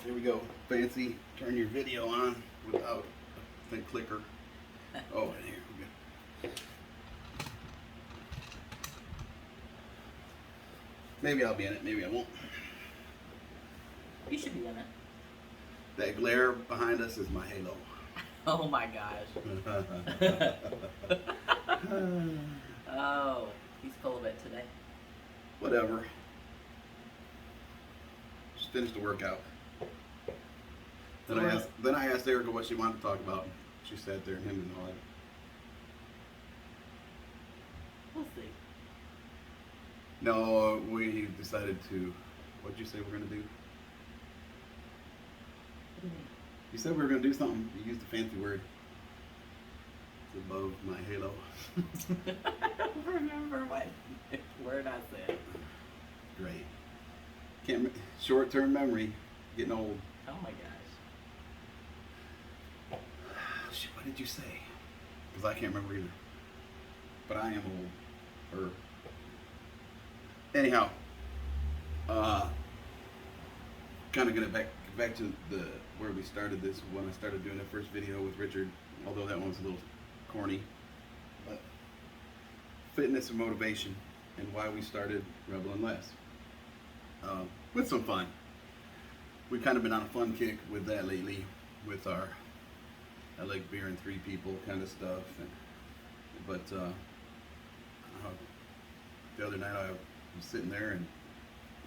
Here we go. Fancy. Turn your video on without the clicker. Oh, and here we go. Maybe I'll be in it. Maybe I won't. You should be in it. That glare behind us is my halo. Oh my gosh. Oh, he's full of it today. Whatever. Just finished the workout. Then I asked Erica what she wanted to talk about. She sat there and him and all that. We'll see. No, we decided to. What'd you say we're gonna do? What do you mean? You said we were gonna do something. You used a fancy word. It's above my halo. I don't remember what word I said. Great. Short-term memory. Getting old. Oh my gosh. Shit, what did you say? Because I can't remember either. But I am old. Anyhow, kind of gonna back to the where we started this when I started doing the first video with Richard. Although that one was a little corny, but fitness and motivation and why we started Rebel and Less. With some fun. We've kind of been on a fun kick with that lately, with our I like beer and three people kind of stuff. But the other night I was sitting there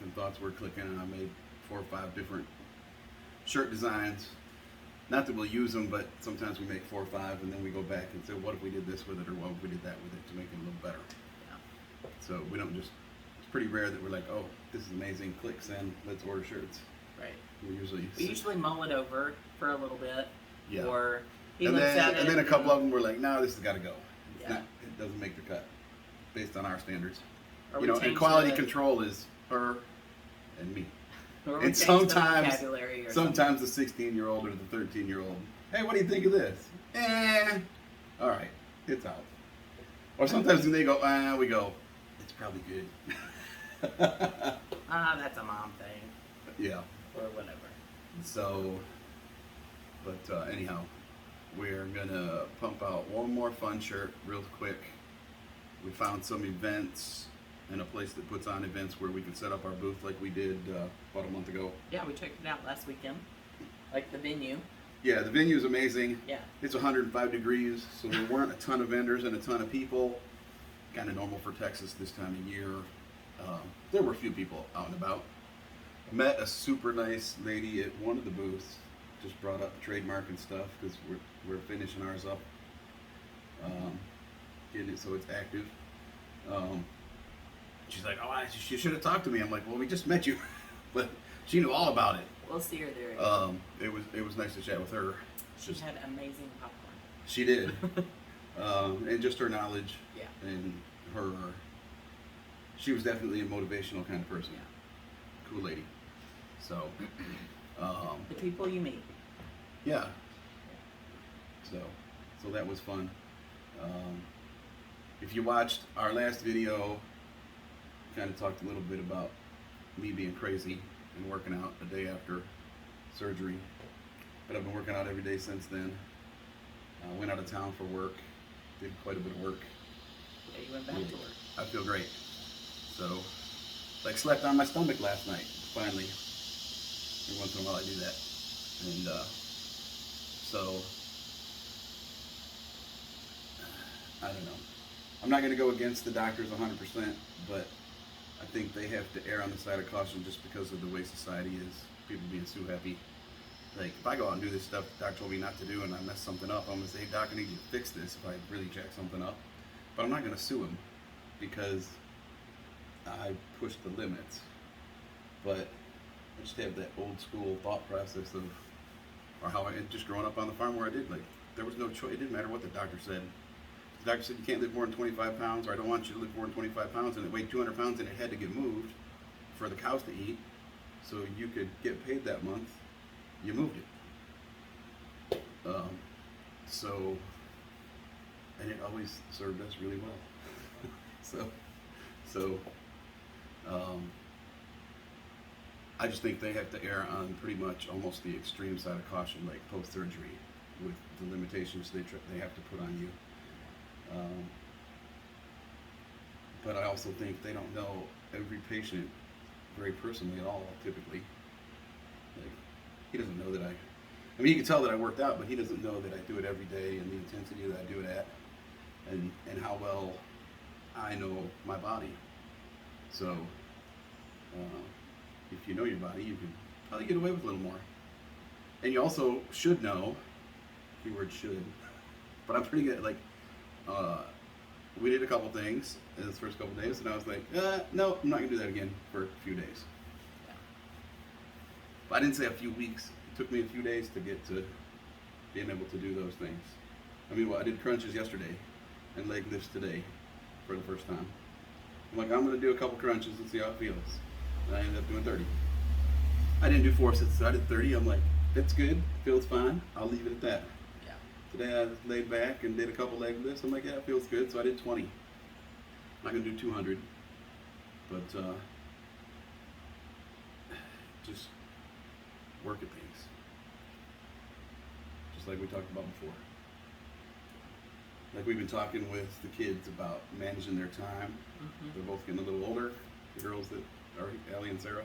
and thoughts were clicking, and I made 4 or 5 different shirt designs. Not that we'll use them, but sometimes we make 4 or 5, and then we go back and say, what if we did this with it, or what if we did that with it to make it a little better. Yeah. So we don't just, it's pretty rare that we're like, oh, this is amazing, click send, let's order shirts. Right. We usually mull it over for a little bit. Yeah. Or he and looks then, at it. And then a couple of them were like, no, this has got to go. Yeah. It doesn't make the cut based on our standards. Or You know, and quality control is her and me. Or we And change the sometimes vocabulary or the 16-year-old or the 13-year-old, hey, what do you think of this? All right, it's out. Or sometimes when they go, we go, it's probably good. that's a mom thing. Yeah. Or whatever. So, but anyhow, we're gonna pump out one more fun shirt real quick. We found some events and a place that puts on events where we can set up our booth like we did about a month ago. Yeah, we checked it out last weekend. Like the venue. Yeah, the venue's amazing. Yeah. It's 105 degrees, so there weren't a ton of vendors and a ton of people. Kind of normal for Texas this time of year. There were a few people out and about. Met a super nice lady at one of the booths. Just brought up trademark and stuff because we're finishing ours up. Getting it so it's active. She's like, oh, she should have talked to me. I'm like, well, we just met you, but she knew all about it. We'll see her there. It was nice to chat with her. She had amazing popcorn. She did, and just her knowledge. Yeah. And she was definitely a motivational kind of person. Yeah. Cool lady. So, the people you meet. Yeah. So that was fun. If you watched our last video, kind of talked a little bit about me being crazy and working out a day after surgery. But I've been working out every day since then. Went out of town for work, did quite a bit of work. Yeah, you went back to work. I feel great. So, like slept on my stomach last night, finally. Every once in a while I do that. And so, I don't know. I'm not going to go against the doctors 100%, but I think they have to err on the side of caution just because of the way society is. People being so happy. Like, if I go out and do this stuff the doc told me not to do and I mess something up, I'm going to say, hey, doc, I need you to fix this if I really jack something up. But I'm not going to sue him because I pushed the limits. But I just have that old school thought process of, or how I, just growing up on the farm where I did, like, there was no choice. It didn't matter what the doctor said. The doctor said you can't lift more than 25 pounds, or I don't want you to lift more than 25 pounds, and it weighed 200 pounds and it had to get moved for the cows to eat so you could get paid that month. You moved it. So, and it always served us really well. so, I just think they have to err on pretty much almost the extreme side of caution, like post surgery, with the limitations they have to put on you. Um, but I also think they don't know every patient very personally at all. Typically, like he doesn't know that I mean, he can tell that I worked out, but he doesn't know that I do it every day and the intensity that I do it at, and how well I know my body. So, if you know your body, you can probably get away with a little more. And you also should know, keyword should, but I'm pretty good. Like, uh, we did a couple things in this first couple days, and I was like, no, I'm not gonna do that again for a few days. But I didn't say a few weeks. It took me a few days to get to being able to do those things. I mean, well, I did crunches yesterday and leg lifts today for the first time. I'm like, I'm gonna do a couple crunches and see how it feels. And I ended up doing 30. I didn't do 4 sets, so I did 30. I'm like, it's good, feels fine. I'll leave it at that. Yeah. Today I laid back and did a couple leg lifts. I'm like, yeah, it feels good, so I did 20. I'm not gonna do 200, but just work at things, just like we talked about before. Like we've been talking with the kids about managing their time. Mm-hmm. They're both getting a little older. The girls that are Allie and Sarah.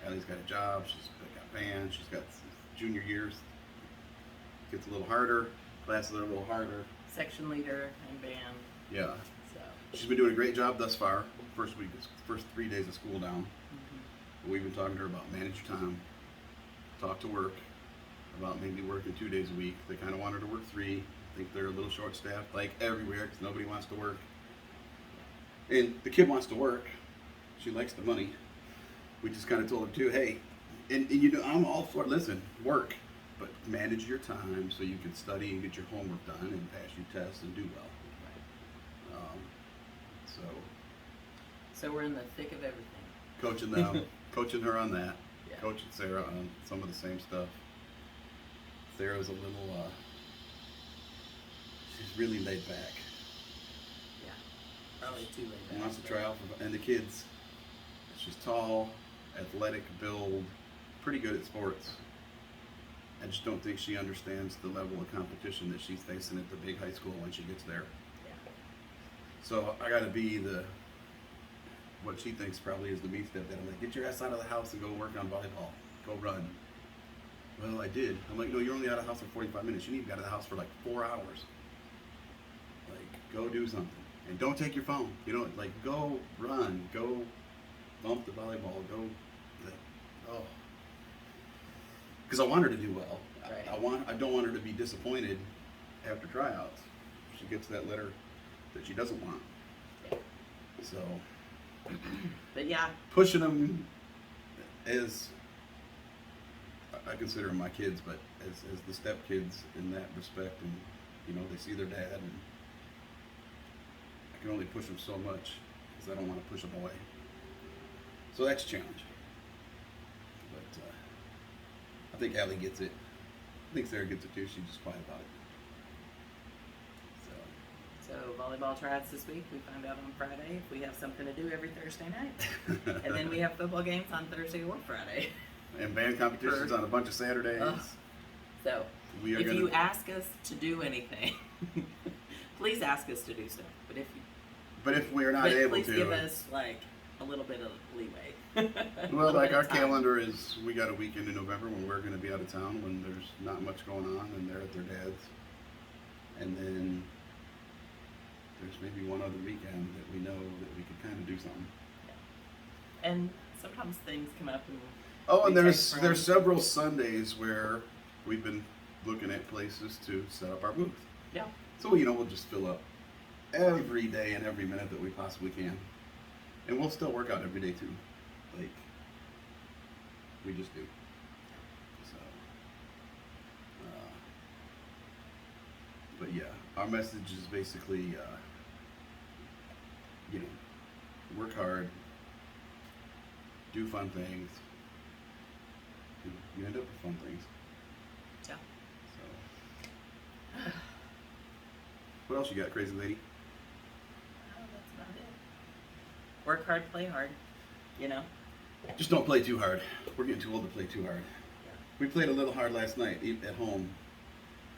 Allie's got a job. She's got band. She's got junior years. Gets a little harder. Classes are a little harder. Section leader and band. Yeah. So. She's been doing a great job thus far. First 3 days of school down. Mm-hmm. We've been talking to her about manage your time. Talk to work. About maybe working 2 days a week. They kind of want her to work 3. I think they're a little short-staffed, like everywhere, because nobody wants to work. And the kid wants to work. She likes the money. We just kind of told her too, hey, and you know, I'm all for, listen, work, but manage your time so you can study and get your homework done and pass your tests and do well. So we're in the thick of everything. Coaching them, coaching her on that, Yeah. coaching Sarah on some of the same stuff. Sarah's a little, she's really laid back. Yeah. Probably too late. She wants to try out for, and the kids, she's tall, athletic build, pretty good at sports. I just don't think she understands the level of competition that she's facing at the big high school when she gets there. Yeah. So I gotta be what she thinks probably is the meat stepdad. I'm like, get your ass out of the house and go work on volleyball. Go run. Well, I did. I'm like, no, you're only out of the house for 45 minutes. You need to be out of the house for like 4 hours. Like, go do something. And don't take your phone. You know, like, go run. Go bump the volleyball. Because I want her to do well. Right. I don't want her to be disappointed after tryouts. She gets that letter that she doesn't want. Yeah. So, But yeah. pushing them as I consider them my kids, but as the stepkids in that respect, and you know, they see their dad, and I can only push them so much because I don't want to push them away. So that's a challenge. But I think Allie gets it. I think Sarah gets it too. She's just quiet about it. So volleyball tryouts this week. We find out on Friday if we have something to do every Thursday night, and then we have football games on Thursday or Friday. And band competitions on a bunch of Saturdays. So if you ask us to do anything, please ask us to do so. But if we're not able please to, give us like a little bit of leeway. Well, like our calendar is, we got a weekend in November when we're going to be out of town when there's not much going on and they're at their dad's. And then there's maybe one other weekend that we know that we could kind of do something. Yeah. And sometimes things come up and and there's several Sundays where we've been looking at places to set up our booth. Yeah. So, you know, we'll just fill up every day and every minute that we possibly can. And we'll still work out every day too. Like, we just do. So, but yeah, our message is basically, you know, work hard, do fun things. You end up with fun things. Yeah. So, what else you got, crazy lady? Oh, that's about it. Work hard, play hard. You know, Just don't play too hard. We're getting too old to play too hard. Yeah. We played a little hard last night at home.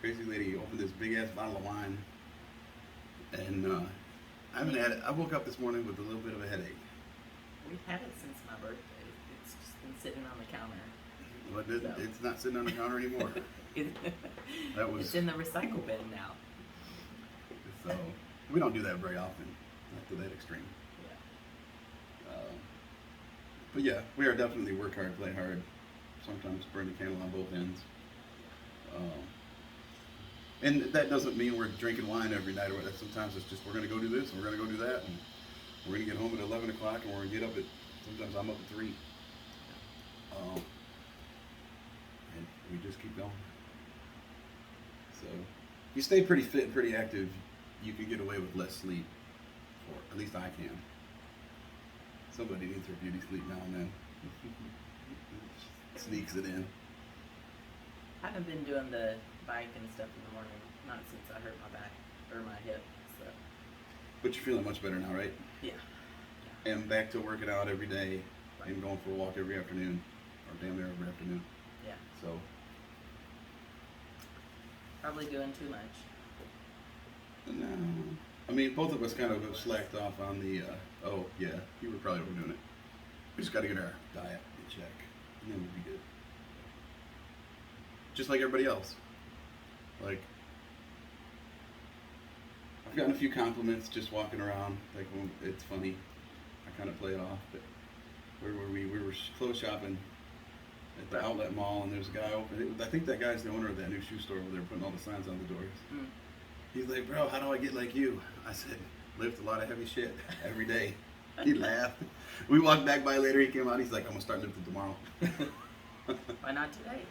Crazy lady opened this big ass bottle of wine, and I haven't had it. I woke up this morning with a little bit of a headache. We've had it since my birthday. It's just been sitting on the counter. But it's not sitting on the counter anymore. That was. It's in the recycle bin now. So we don't do that very often. Not to that extreme. Yeah. But yeah, we are definitely work hard, play hard. Sometimes burn the candle on both ends. And that doesn't mean we're drinking wine every night. Or sometimes it's just we're going to go do this and we're going to go do that, and we're going to get home at 11 o'clock, and we're going to get up at. Sometimes I'm up at 3. And we just keep going. So if you stay pretty fit and pretty active, you can get away with less sleep. Or at least I can. Somebody needs their beauty sleep now and then. Sneaks it in. I haven't been doing the bike and stuff in the morning, not since I hurt my back or my hip. So But you're feeling much better now, right? yeah. And back to working out every day and going for a walk every afternoon, or damn near every afternoon. Yeah. So Probably doing too much. no, I mean both of us kind of have slacked off on the. Oh yeah, you were probably overdoing it. We just got to get our diet in check, and then we'll be good. Just like everybody else. Like I've gotten a few compliments just walking around. Like when it's funny, I kind of play it off. But where were we? We were clothes shopping at the outlet mall, and there's a guy open. I think that guy's the owner of that new shoe store where they're putting all the signs on the doors. Mm. He's like, bro, how do I get like you? I said, lift a lot of heavy shit every day. He laughed. We walked back by later. He came out. He's like, I'm gonna start lifting tomorrow. Why not today?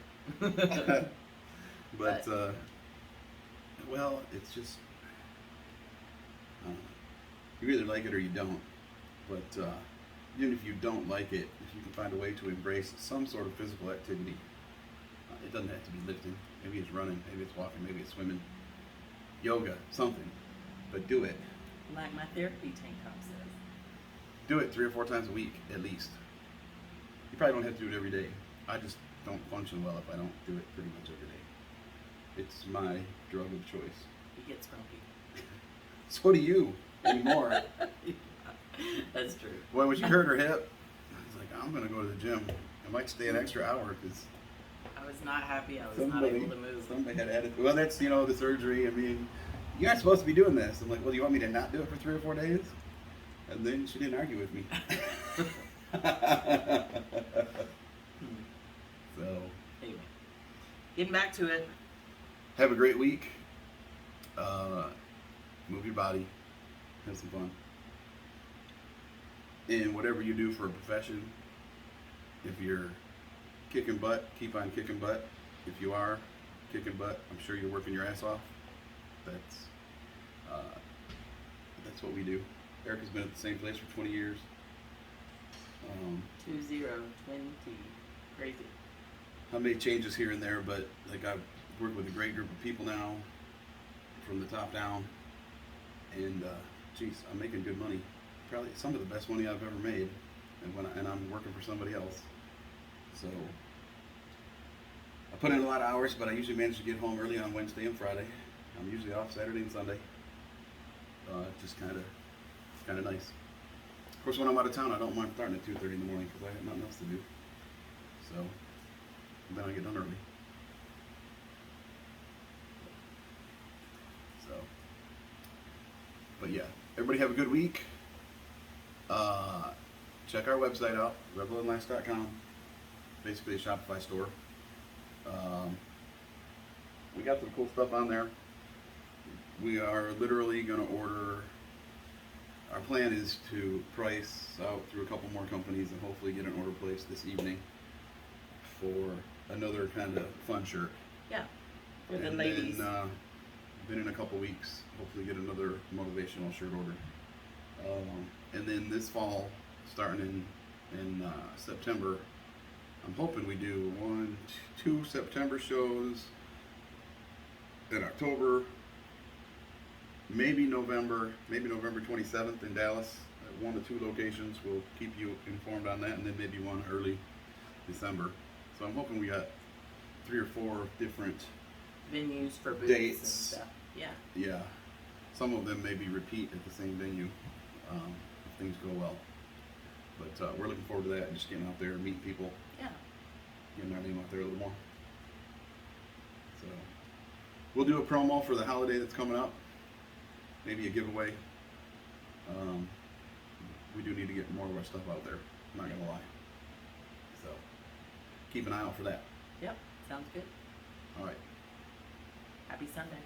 But well, it's just you either like it or you don't. But even if you don't like it, if you can find a way to embrace some sort of physical activity, it doesn't have to be lifting. Maybe it's running, maybe it's walking, maybe it's swimming, yoga, something. But do it. Like my therapy tank top says. Do it 3 or 4 times a week at least. You probably don't have to do it every day. I just don't function well if I don't do it pretty much every day. It's my drug of choice. He gets grumpy. So do you anymore. That's true. Well, when she hurt her hip, I was like, I'm gonna go to the gym. I might stay an extra hour because I was not happy. I was not able to move. somebody had added. Well, that's the surgery. I mean, you're not supposed to be doing this. I'm like, well, do you want me to not do it for 3 or 4 days? And then she didn't argue with me. So Anyway, getting back to it. have a great week. Move your body. Have some fun. And whatever you do for a profession, if you're kicking butt, keep on kicking butt. If you are kicking butt, I'm sure you're working your ass off. That's what we do. Erica's been at the same place for 20 years. 2020. Crazy. I made changes here and there, but like I've worked with a great group of people now, from the top down, and geez, I'm making good money. Probably some of the best money I've ever made, and I'm working for somebody else. So I put in a lot of hours, but I usually manage to get home early on Wednesday and Friday. I'm usually off Saturday and Sunday. Just kind of nice. Of course, when I'm out of town, I don't mind starting at 2:30 in the morning because I have nothing else to do. So then I get done early. So, but yeah, everybody have a good week. Check our website out, rebelonlast.com. Basically a Shopify store. We got some cool stuff on there. We are literally going to order. Our plan is to price out through a couple more companies and hopefully get an order placed this evening for another kind of fun shirt. Yeah. For the And ladies. then in a couple weeks, hopefully get another motivational shirt order. And then this fall, starting in September, I'm hoping we do 2 September shows in October, maybe November 27th in Dallas. 1 to 2 locations. We'll keep you informed on that, and then maybe one early December. So I'm hoping we got 3 or 4 different Venues for booths dates. and stuff. Yeah. Yeah, some of them maybe repeat at the same venue if things go well. But we're looking forward to that, just getting out there and meeting people, Yeah. getting our name out there a little more. So we'll do a promo for the holiday that's coming up, maybe a giveaway. We do need to get more of our stuff out there, I'm not gonna lie. So keep an eye out for that. Yep. Sounds good. All right. Happy Sunday.